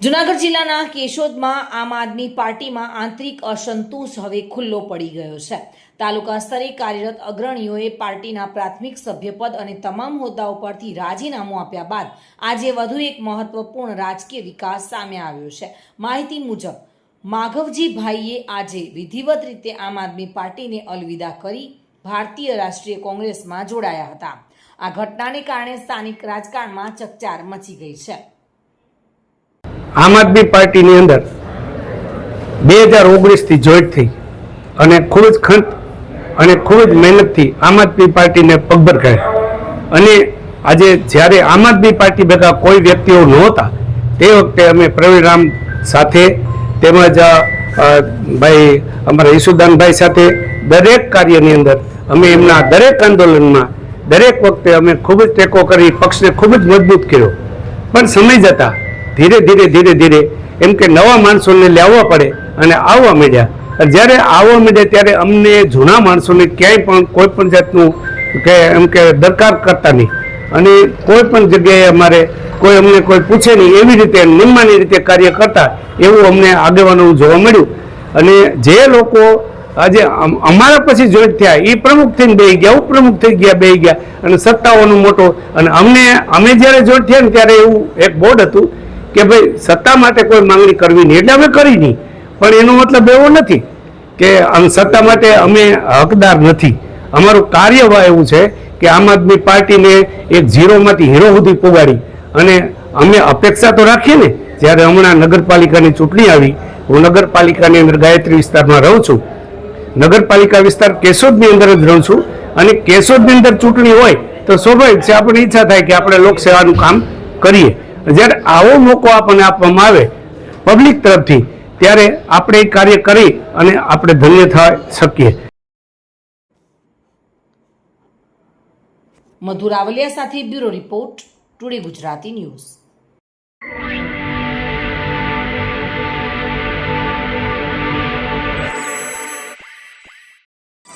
જૂનાગઢ જિલ્લાના કેશોદમાં આમ આદમી પાર્ટીમાં આંતરિક અસંતોષ હવે ખુલ્લો પડી ગયો છે। તાલુકા સ્તરે કાર્યરત અગ્રણીઓએ પાર્ટીના પ્રાથમિક સભ્યપદ અને તમામ હોદ્દાઓ પરથી રાજીનામું આપ્યા બાદ આજે વધુ એક મહત્વપૂર્ણ રાજકીય વિકાસ સામે આવ્યો છે। માહિતી મુજબ માઘવજીભાઈએ આજે વિધિવત રીતે આમ આદમી પાર્ટીને અલવિદા કરી ભારતીય રાષ્ટ્રીય કોંગ્રેસમાં જોડાયા હતા। આ ઘટનાને કારણે સ્થાનિક રાજકારણમાં ચકચાર મચી ગઈ છે। આમ આદમી પાર્ટીની અંદર 2019 થી જોઈન્ટ થઈ અને ખૂબ જ ખંત અને ખૂબ જ મહેનતથી આમ આદમી પાર્ટીને પગભર કર્યા અને આજે જ્યારે આમ આદમી પાર્ટી ભેગા કોઈ વ્યક્તિઓ નહોતા તે વખતે અમે પ્રવીણરામ સાથે તેમજ ભાઈ અમારા ઈસુદાનભાઈ સાથે દરેક કાર્યની અંદર અમે એમના દરેક આંદોલનમાં દરેક વખતે અમે ખૂબ જ ટેકો કરી પક્ષને ખૂબ જ મજબૂત કર્યો। પણ સમય જતા ધીરે ધીરે એમ કે નવા માણસોને લાવવા પડે અને આવવા માંડ્યા। જ્યારે આવવા માંડ્યા ત્યારે અમને જૂના માણસોને ક્યાંય પણ કોઈ પણ જાતનું કે એમ કે દરકાર કરતા નહીં અને કોઈ પણ જગ્યાએ અમારે કોઈ અમને કોઈ પૂછે નહીં એવી રીતે નિમ્માની રીતે કાર્ય કરતા એવું અમને આગેવાનો જોવા મળ્યું। અને જે લોકો આજે અમારા પછી જોઈન્ટ થયા એ પ્રમુખ થઈને બેસી ગયા, ઉપપ્રમુખ થઈ ગયા, બેસી ગયા અને સત્તાઓનો મોટો અને અમે જ્યારે જોઈન્ટ થયા ને ત્યારે એવું એક બોર્ડ હતું કે ભાઈ સત્તા માટે કોઈ માંગણી કરવી નહીં એટલે અમે કરી નહીં, પણ એનો મતલબ એવો નથી કે સત્તા માટે અમે હકદાર નથી। અમારું કાર્યવાહ એવું છે કે આમ આદમી પાર્ટીને એક ઝીરોમાંથી હીરો સુધી પોગાડી અને અમે અપેક્ષા તો રાખીએ ને। જ્યારે હમણાં નગરપાલિકાની ચૂંટણી આવી, હું નગરપાલિકાની અંદર ગાયત્રી વિસ્તારમાં રહું છું, નગરપાલિકા વિસ્તાર કેશોદની અંદર જ રહું છું અને કેશોદની અંદર ચૂંટણી હોય તો સ્વાભાવિક છે આપણી ઈચ્છા થાય કે આપણે લોકસેવાનું કામ કરીએ। જ્યારે આવો મોકો આપણને આપવામાં આવે પબ્લિક તરફથી ત્યારે આપણે એ કાર્ય કરી અને આપણે ધન્ય થઈ શકીએ। મધુ રાવલિયા સાથે bureau report, today Gujarati news.